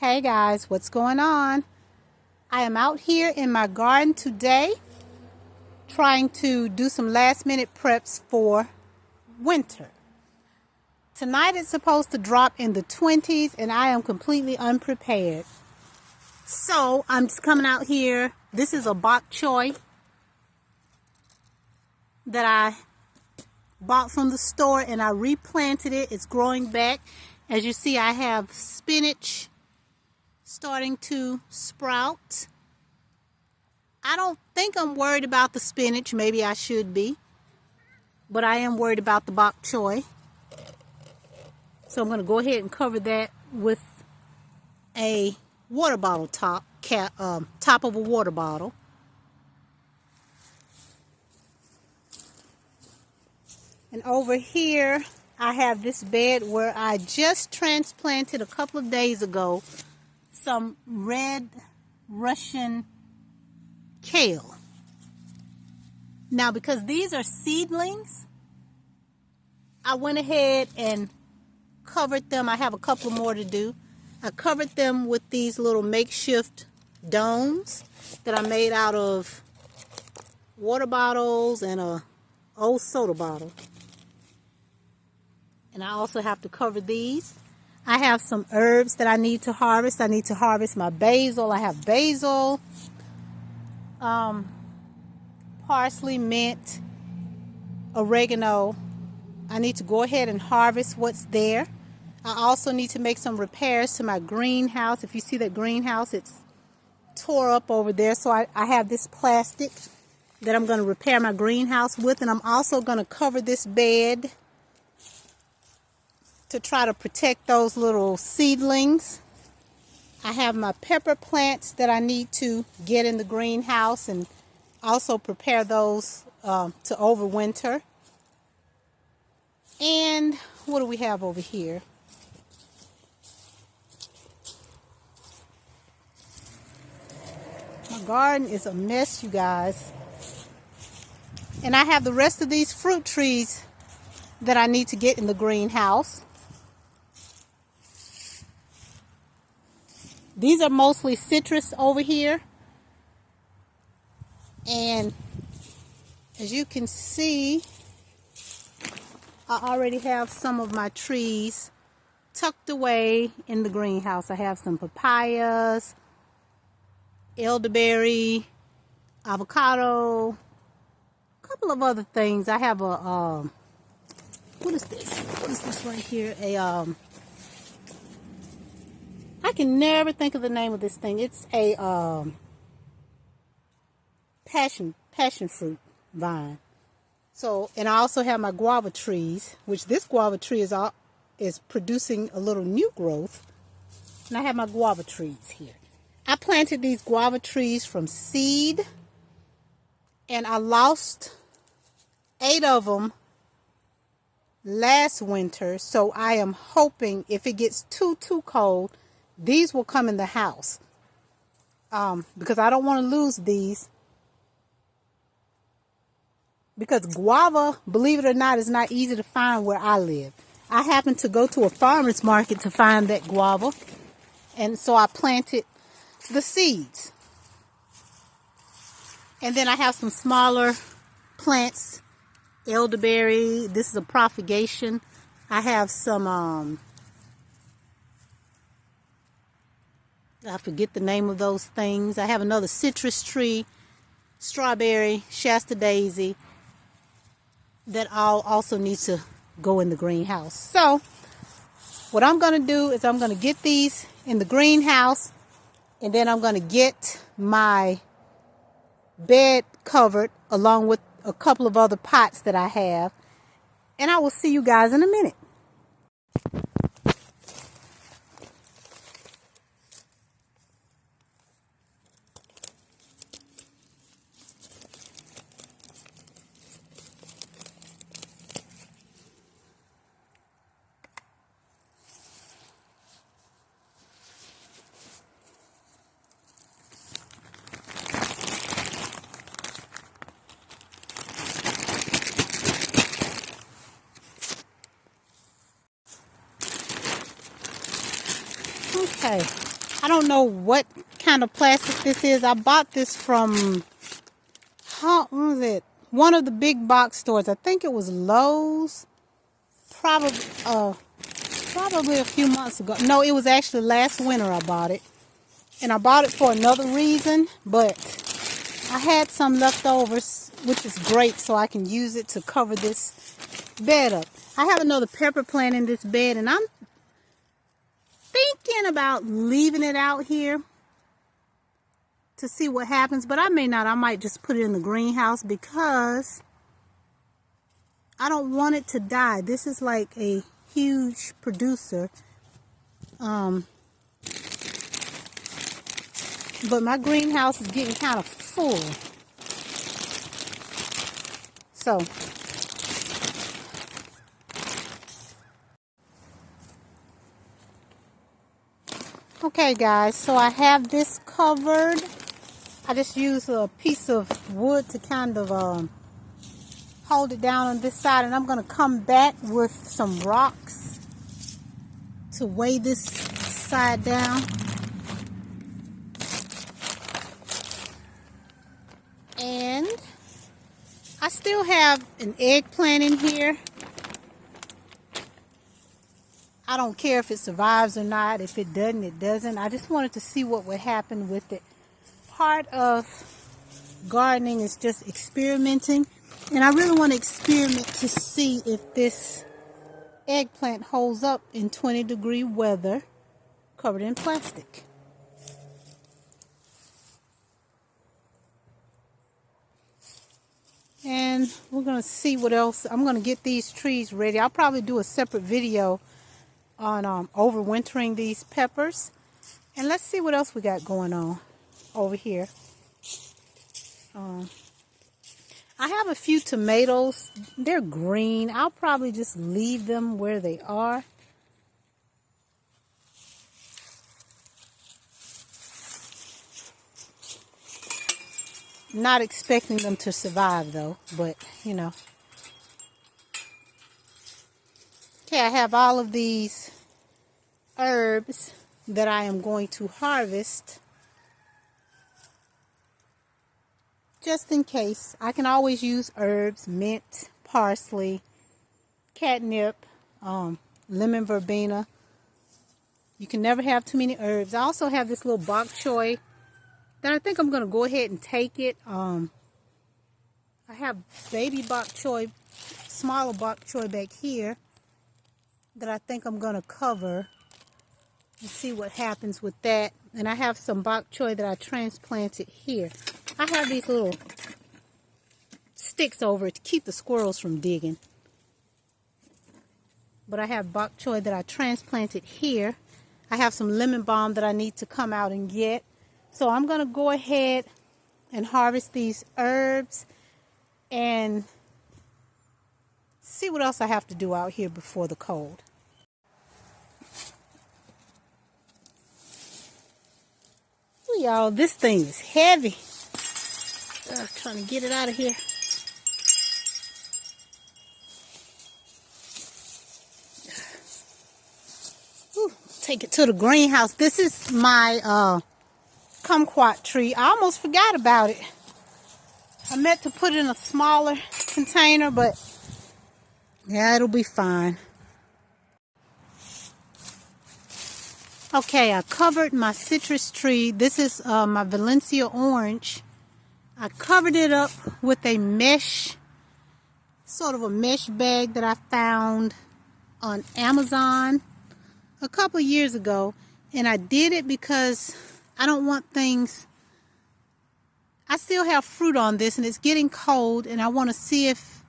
Hey guys, what's going on? I am out here in my garden today trying to do some last minute preps for winter. Tonight it's supposed to drop in the 20s and I am completely unprepared. So I'm just coming out here. This is a bok choy that I bought from the store and I replanted it. It's growing back. As you see, I have spinach starting to sprout. I don't think I'm worried about the spinach. Maybe I should be. But I am worried about the bok choy. So I'm going to go ahead and cover that with a water bottle top of a water bottle. And over here, I have this bed where I just transplanted a couple of days ago some red Russian kale. Now, because these are seedlings, I went ahead and covered them. I have a couple more to do. I covered them with these little makeshift domes that I made out of water bottles and a old soda bottle. And I also have to cover these. I have some herbs that I need to harvest. I need to harvest my basil. I have basil, parsley, mint, oregano. I need to go ahead and harvest what's there. I also need to make some repairs to my greenhouse. If you see that greenhouse, it's tore up over there. So I have this plastic that I'm going to repair my greenhouse with. And I'm also going to cover this bed to try to protect those little seedlings. I have my pepper plants that I need to get in the greenhouse and also prepare those to overwinter. And what do we have over here? My garden is a mess, you guys. And I have the rest of these fruit trees that I need to get in the greenhouse. These are mostly citrus over here. And as you can see, I already have some of my trees tucked away in the greenhouse. I have some papayas, elderberry, avocado, a couple of other things. I have a, what is this? What is this right here? I can never think of the name of this thing. It's a passion fruit vine. So, and I also have my guava trees, which this guava tree is producing a little new growth. And I have my guava trees here. I planted these guava trees from seed, and I lost 8 of them last winter. So I am hoping if it gets too cold, these will come in the house, because I don't want to lose these, because guava, believe it or not, is not easy to find where I live. I happened to go to a farmer's market to find that guava, and so I planted the seeds. And then I have some smaller plants, elderberry. This is a propagation. I have some I forget the name of those things. I have another citrus tree, strawberry, Shasta daisy, that all also needs to go in the greenhouse. So what I'm going to do is I'm going to get these in the greenhouse, and then I'm going to get my bed covered along with a couple of other pots that I have. And I will see you guys in a minute. Okay, I don't know what kind of plastic this is. I bought this from, what was it? One of the big box stores. I think it was Lowe's. Probably a few months ago. No, it was actually last winter I bought it. And I bought it for another reason, but I had some leftovers, which is great, so I can use it to cover this bed up. I have another pepper plant in this bed, and I'm thinking about leaving it out here to see what happens, but I may not. I might just put it in the greenhouse because I don't want it to die. This is like a huge producer. But my greenhouse is getting kind of full. So, okay guys, so I have this covered. I just use a piece of wood to kind of hold it down on this side, and I'm going to come back with some rocks to weigh this side down. And I still have an eggplant in here. I don't care if it survives or not. If it doesn't, it doesn't. I just wanted to see what would happen with it. Part of gardening is just experimenting. And I really want to experiment to see if this eggplant holds up in 20-degree weather covered in plastic. And we're going to see what else. I'm going to get these trees ready. I'll probably do a separate video on overwintering these peppers. And let's see what else we got going on over here. I have a few tomatoes. They're green. I'll probably just leave them where they are. Not expecting them to survive though, but you know. Okay, I have all of these herbs that I am going to harvest just in case. I can always use herbs, mint, parsley, catnip, lemon verbena. You can never have too many herbs. I also have this little bok choy that I think I'm going to go ahead and take it. I have baby bok choy, smaller bok choy back here that I think I'm going to cover and see what happens with that. And I have some bok choy that I transplanted here. I have these little sticks over it to keep the squirrels from digging. But I have bok choy that I transplanted here. I have some lemon balm that I need to come out and get. So I'm going to go ahead and harvest these herbs and see what else I have to do out here before the cold. Ooh, y'all, this thing is heavy. I'm trying to get it out of here. Ooh, take it to the greenhouse. This is my kumquat tree. I almost forgot about it. I meant to put it in a smaller container, but yeah, it'll be fine. Okay, I covered my citrus tree. This is my Valencia orange. I covered it up with a mesh, sort of a mesh bag that I found on Amazon a couple years ago. And I did it because I don't want things. I still have fruit on this and it's getting cold, and I want to see if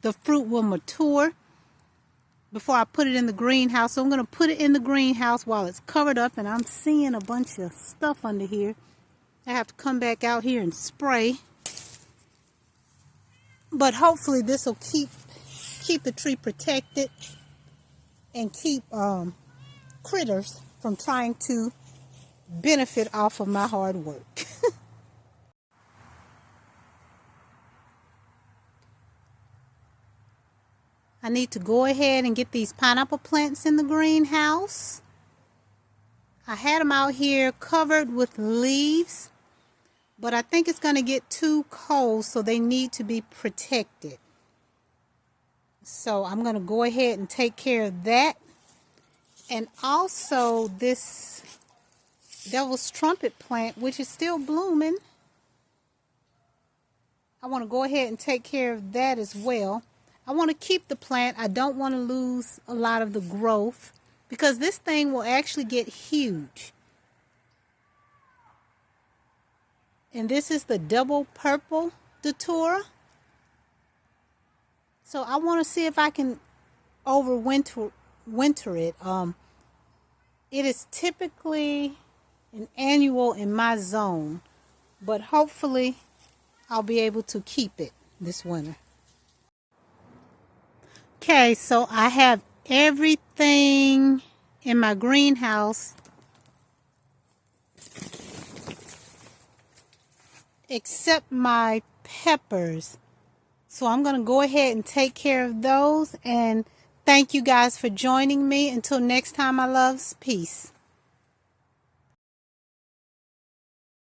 the fruit will mature before I put it in the greenhouse. So I'm going to put it in the greenhouse while it's covered up, and I'm seeing a bunch of stuff under here. I have to come back out here and spray. But hopefully this will keep the tree protected and keep critters from trying to benefit off of my hard work. I need to go ahead and get these pineapple plants in the greenhouse. I had them out here covered with leaves, but I think it's going to get too cold, so they need to be protected. So I'm going to go ahead and take care of that. And also this devil's trumpet plant, which is still blooming. I want to go ahead and take care of that as well. I want to keep the plant. I don't want to lose a lot of the growth because this thing will actually get huge. And this is the double purple datura. So I want to see if I can overwinter it. It is typically an annual in my zone, but hopefully I'll be able to keep it this winter. Okay, so I have everything in my greenhouse except my peppers. So I'm going to go ahead and take care of those. And thank you guys for joining me. Until next time, my loves. Peace.